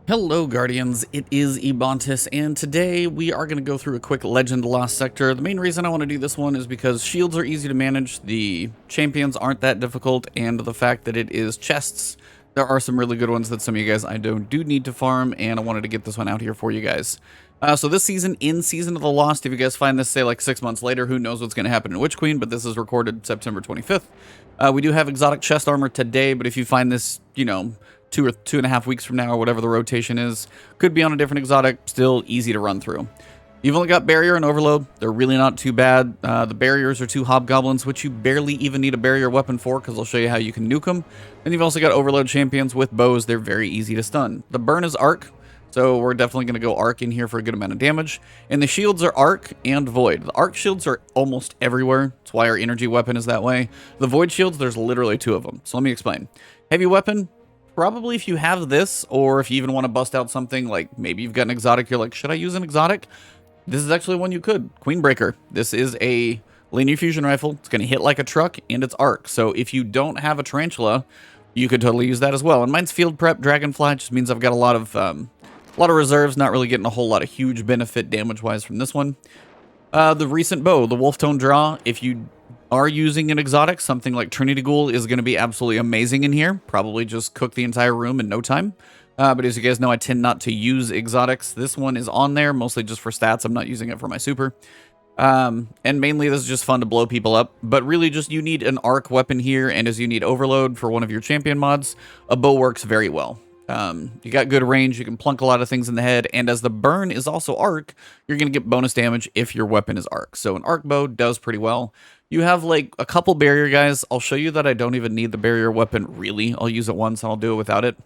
Hello Guardians, it is Ebontis, and today we are going to go through a quick Legend Lost Sector. The main reason I want to do this one is because shields are easy to manage, the champions aren't that difficult, and the fact that it is chests, there are some really good ones that some of you guys I do need to farm, and I wanted to get this one out here for you guys. So this season, in Season of the Lost, if you guys find this, say, like 6 months later, who knows what's going to happen in Witch Queen, but this is recorded September 25th. We do have exotic chest armor today, but if you find this, you know, 2 or 2.5 weeks from now or whatever the rotation is, could be on a different exotic, still easy to run through. You've only got barrier and overload. They're really not too bad. The barriers are 2 hobgoblins, which you barely even need a barrier weapon for, because I'll show you how you can nuke them. And you've also got overload champions with bows. They're very easy to stun. The burn is arc, so we're definitely going to go arc in here for a good amount of damage. And the shields are arc and void. The arc shields are almost everywhere. That's why our energy weapon is that way. The void shields, there's literally 2 of them. So let me explain. Heavy weapon, probably if you have this, or if you even want to bust out something like maybe you've got an exotic, you're like, should I use an exotic? This is actually one you could. Queenbreaker. This is a linear fusion rifle. It's going to hit like a truck, and it's arc. So if you don't have a tarantula, you could totally use that as well. And mine's field prep dragonfly, just means I've got a lot of reserves, not really getting a whole lot of huge benefit damage-wise from this one. The recent bow, the wolf tone draw, if you are using an exotic, something like Trinity Ghoul is going to be absolutely amazing in here. Probably just cook the entire room in no time. But as you guys know, I tend not to use exotics. This one is on there, mostly just for stats. I'm not using it for my super. And mainly this is just fun to blow people up. But really just you need an arc weapon here, and as you need overload for one of your champion mods, a bow works very well. You got good range, you can plunk a lot of things in the head, and as the burn is also arc, you're going to get bonus damage if your weapon is arc. So an arc bow does pretty well. You have like a couple barrier guys. I'll show you that I don't even need the barrier weapon really. I'll use it once and I'll do it without it.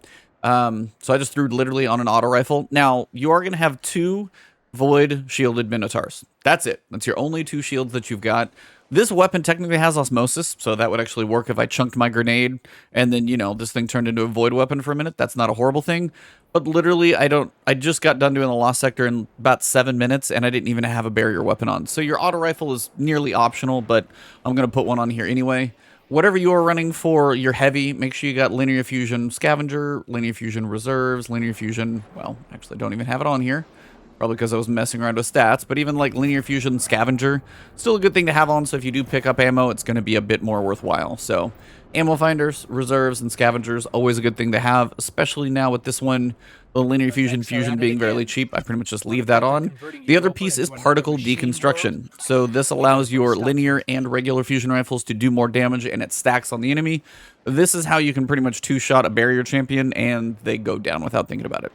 So I just threw literally on an auto rifle. Now, you are going to have 2 void shielded minotaurs. That's it. That's your only 2 shields that you've got. This weapon technically has osmosis, so that would actually work if I chunked my grenade and then, you know, this thing turned into a void weapon for a minute. That's not a horrible thing. But literally, I just got done doing the Lost Sector in about 7 minutes, and I didn't even have a barrier weapon on. So your auto rifle is nearly optional, but I'm going to put one on here anyway. Whatever you are running for your heavy, make sure you got linear fusion scavenger, linear fusion reserves, linear fusion, well, actually I don't even have it on here. Probably because I was messing around with stats, but even like linear fusion scavenger, still a good thing to have on, so if you do pick up ammo, it's going to be a bit more worthwhile. So ammo finders, reserves, and scavengers, always a good thing to have, especially now with this one, the linear fusion being fairly cheap. I pretty much just leave that on. The other piece is particle deconstruction. So this allows your linear and regular fusion rifles to do more damage, and it stacks on the enemy. This is how you can pretty much 2-shot a barrier champion, and they go down without thinking about it.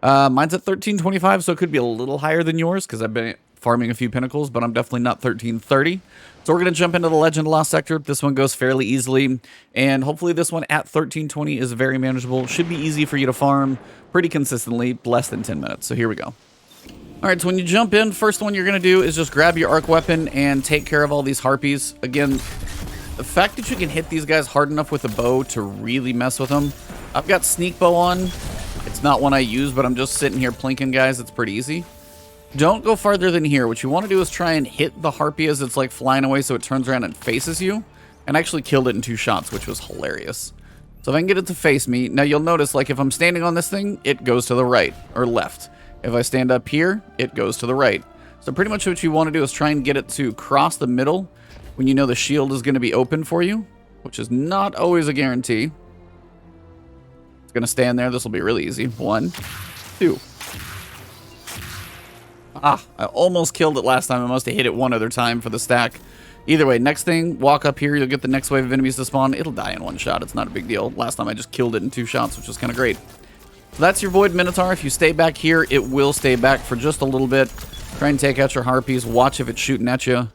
Mine's at 1325, so it could be a little higher than yours because I've been farming a few pinnacles, but I'm definitely not 1330. So we're going to jump into the Legend Lost Sector. This one goes fairly easily, and hopefully this one at 1320 is very manageable. Should be easy for you to farm pretty consistently, less than 10 minutes. So here we go. All right, so when you jump in, first one you're going to do is just grab your arc weapon and take care of all these harpies. Again, the fact that you can hit these guys hard enough with a bow to really mess with them. I've got sneak bow on. It's not one I use, but I'm just sitting here plinking guys. It's pretty easy. Don't go farther than here. What you want to do is try and hit the harpy as it's like flying away so it turns around and faces you. And I actually killed it in 2 shots, which was hilarious. So if I can get it to face me, now you'll notice like if I'm standing on this thing, it goes to the right or left. If I stand up here, it goes to the right. So pretty much what you want to do is try and get it to cross the middle when you know the shield is going to be open for you, which is not always a guarantee. It's going to stand there. This will be really easy. 1, 2. Ah, I almost killed it last time. I must have hit it one other time for the stack. Either way, next thing, walk up here. You'll get the next wave of enemies to spawn. It'll die in 1 shot. It's not a big deal. Last time I just killed it in 2 shots, which was kind of great. So that's your Void Minotaur. If you stay back here, it will stay back for just a little bit. Try and take out your harpies. Watch if it's shooting at you.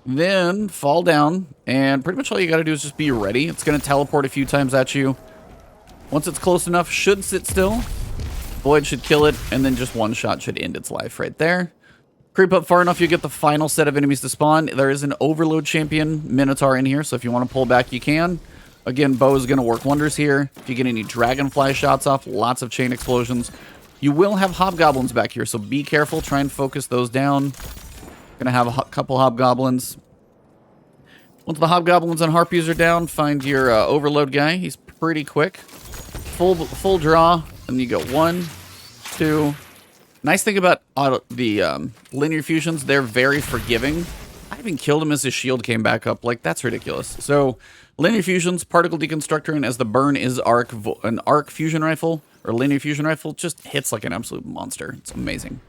Then fall down, and pretty much all you got to do is just be ready. It's going to teleport a few times at you. Once it's close enough, should sit still. Void should kill it, and then just 1 shot should end its life right there. Creep up far enough, you get the final set of enemies to spawn. There is an overload champion Minotaur in here, so if you want to pull back, you can. Again, bow is going to work wonders here. If you get any dragonfly shots off, lots of chain explosions. You will have hobgoblins back here, so be careful. Try and focus those down. Going to have a couple hobgoblins. Once the hobgoblins and harpies are down, find your overload guy. He's pretty quick. Full draw. And you go 1, 2. Nice thing about the linear fusions, they're very forgiving. I even killed him as his shield came back up. Like, that's ridiculous. So, linear fusions, particle deconstructor, and as the burn is an arc fusion rifle, or linear fusion rifle, just hits like an absolute monster. It's amazing.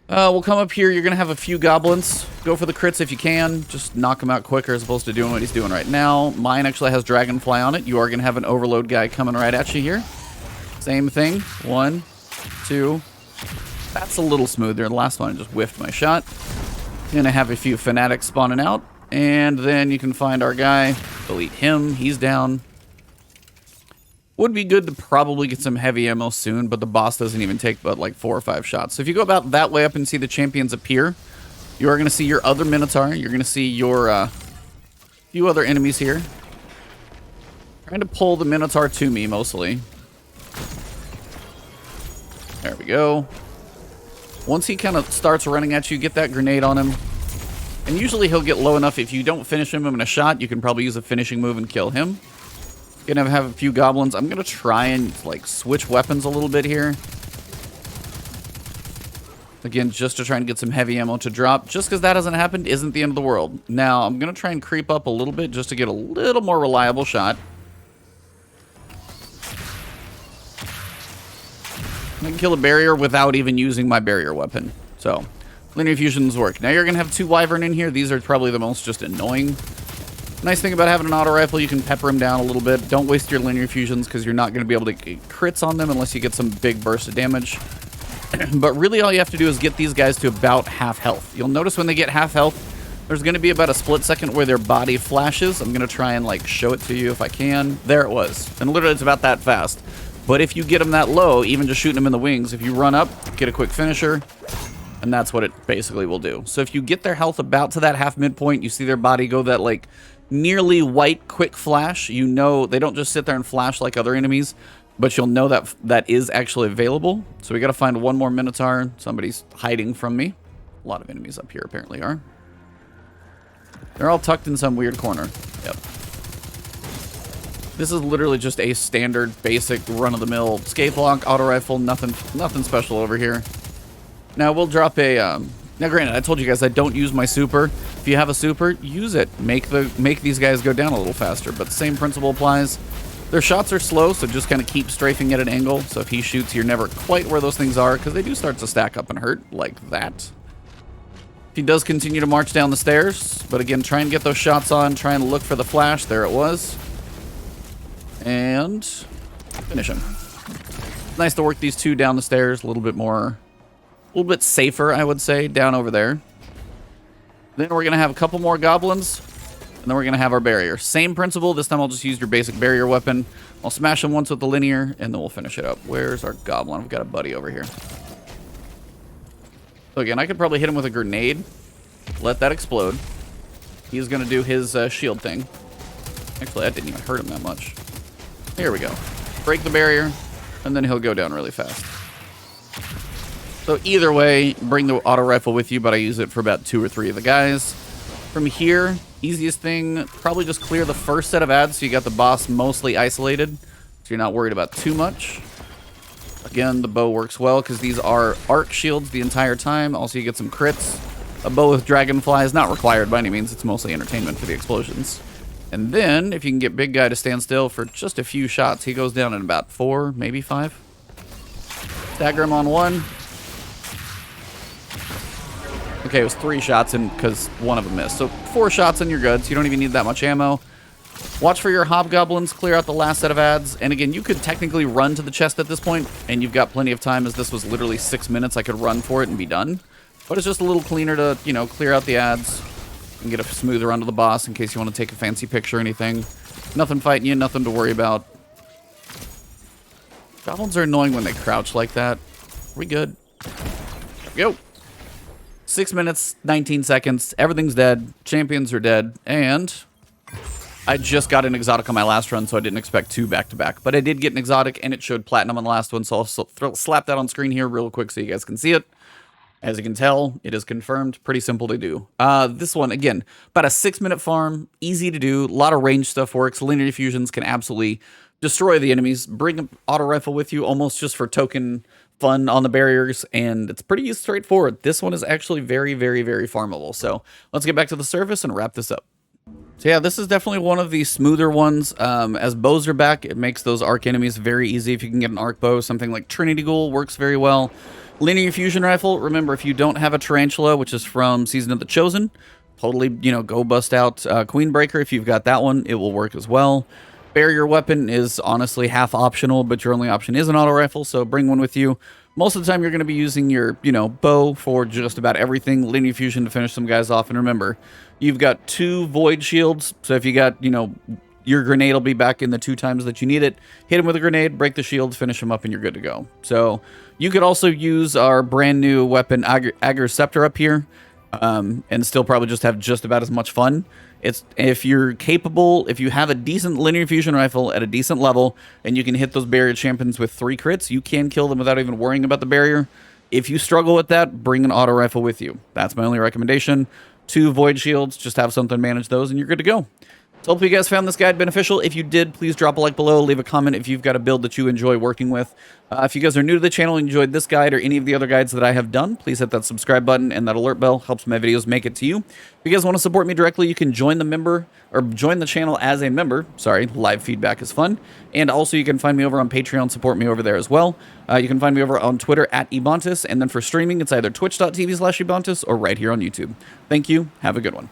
We'll come up here. You're going to have a few goblins. Go for the crits if you can. Just knock him out quicker as opposed to doing what he's doing right now. Mine actually has Dragonfly on it. You are going to have an overload guy coming right at you here. Same thing. 1, 2. That's a little smoother. The last one I just whiffed my shot. Gonna have a few fanatics spawning out. And then you can find our guy. Delete him. He's down. Would be good to probably get some heavy ammo soon, but the boss doesn't even take but like 4 or 5 shots. So if you go about that way up and see the champions appear, you are going to see your other Minotaur. You're going to see your few other enemies here. Trying to pull the Minotaur to me, mostly. There we go. Once he kind of starts running at you, get that grenade on him. And usually he'll get low enough if you don't finish him in a shot, you can probably use a finishing move and kill him. Gonna have a few goblins. I'm gonna try and like switch weapons a little bit here. Again, just to try and get some heavy ammo to drop. Just because that hasn't happened isn't the end of the world. Now, I'm gonna try and creep up a little bit just to get a little more reliable shot. I can kill a barrier without even using my barrier weapon. So, linear fusions work. Now you're gonna have 2 wyvern in here. These are probably the most just annoying. Nice thing about having an auto rifle, you can pepper them down a little bit. Don't waste your linear fusions because you're not going to be able to get crits on them unless you get some big burst of damage. But really all you have to do is get these guys to about half health. You'll notice when they get half health, there's going to be about a split second where their body flashes. I'm going to try and like show it to you if I can. There it was. And literally it's about that fast. But if you get them that low, even just shooting them in the wings, if you run up, get a quick finisher, and that's what it basically will do. So if you get their health about to that half midpoint, you see their body go that like nearly white quick flash, you know they don't just sit there and flash like other enemies, but you'll know that that is actually available. So we got to find one more Minotaur. Somebody's hiding from me. A lot of enemies up here apparently are. They're all tucked in some weird corner. Yep. This is literally just a standard basic run-of-the-mill scathe lock auto rifle. Nothing special over here. Now we'll drop a now granted, I told you guys I don't use my super. If you have a super, use it. Make these guys go down a little faster, but the same principle applies. Their shots are slow, so just kind of keep strafing at an angle. So if he shoots, you're never quite where those things are, because they do start to stack up and hurt, like that. He does continue to march down the stairs, but again, try and get those shots on, try and look for the flash. There it was. And finish him. Nice to work these 2 down the stairs, a little bit safer, I would say, down over there. Then we're going to have a couple more goblins, and then we're going to have our barrier. Same principle. This time I'll just use your basic barrier weapon. I'll smash them once with the linear, and then we'll finish it up. Where's our goblin? We've got a buddy over here. So again, I could probably hit him with a grenade. Let that explode. He's going to do his shield thing. Actually, that didn't even hurt him that much. Here we go. Break the barrier, and then he'll go down really fast. So either way, bring the auto rifle with you, but I use it for about 2 or 3 of the guys. From here, easiest thing, probably just clear the first set of ads so you got the boss mostly isolated, so you're not worried about too much. Again, the bow works well because these are arc shields the entire time. Also, you get some crits. A bow with dragonfly is not required by any means. It's mostly entertainment for the explosions. And then, if you can get big guy to stand still for just a few shots, he goes down in about 4, maybe 5. Stagger him on 1. Okay, it was 3 shots in because one of them missed. So 4 shots and you're good, so you don't even need that much ammo. Watch for your hobgoblins, clear out the last set of ads. And again, you could technically run to the chest at this point, and you've got plenty of time, as this was literally 6 minutes. I could run for it and be done. But it's just a little cleaner to, you know, clear out the ads and get a smoother run to the boss in case you want to take a fancy picture or anything. Nothing fighting you, nothing to worry about. Goblins are annoying when they crouch like that. We good. There we go. 6 minutes, 19 seconds. Everything's dead. Champions are dead. And I just got an exotic on my last run, so I didn't expect 2 back-to-back. But I did get an exotic, and it showed platinum on the last one, so I'll slap that on screen here real quick so you guys can see it. As you can tell, it is confirmed. Pretty simple to do. This one, again, about a 6-minute farm. Easy to do. A lot of range stuff works. Linear fusions can absolutely destroy the enemies, bring an auto rifle with you almost just for token fun on the barriers, and it's pretty straightforward. This one is actually very, very, very farmable. So let's get back to the surface and wrap this up. So yeah, this is definitely one of the smoother ones. As bows are back, it makes those arc enemies very easy. If you can get an arc bow, something like Trinity Ghoul works very well. Linear Fusion Rifle, remember, if you don't have a Tarantula, which is from Season of the Chosen, totally, go bust out Queenbreaker. If you've got that one, it will work as well. Barrier weapon is honestly half optional, but your only option is an auto rifle, so bring one with you. Most of the time, you're going to be using your, bow for just about everything. Linear Fusion to finish some guys off, and remember, you've got 2 Void Shields, so if you got, your grenade will be back in the 2 times that you need it. Hit him with a grenade, break the shield, finish him up, and you're good to go. So you could also use our brand new weapon, Ager's Scepter, up here, and still probably just have just about as much fun. If you're capable, if you have a decent linear fusion rifle at a decent level, and you can hit those barrier champions with 3 crits, you can kill them without even worrying about the barrier. If you struggle with that, bring an auto rifle with you. That's my only recommendation. 2 void shields, just have something to manage those, and you're good to go. So hopefully you guys found this guide beneficial. If you did, please drop a like below. Leave a comment if you've got a build that you enjoy working with. If you guys are new to the channel and enjoyed this guide or any of the other guides that I have done, please hit that subscribe button and that alert bell. Helps my videos make it to you. If you guys want to support me directly, you can join the channel as a member. Sorry, live feedback is fun. And also you can find me over on Patreon, support me over there as well. You can find me over on Twitter at Ebontis, and then for streaming, it's either twitch.tv/Ebontis or right here on YouTube. Thank you. Have a good one.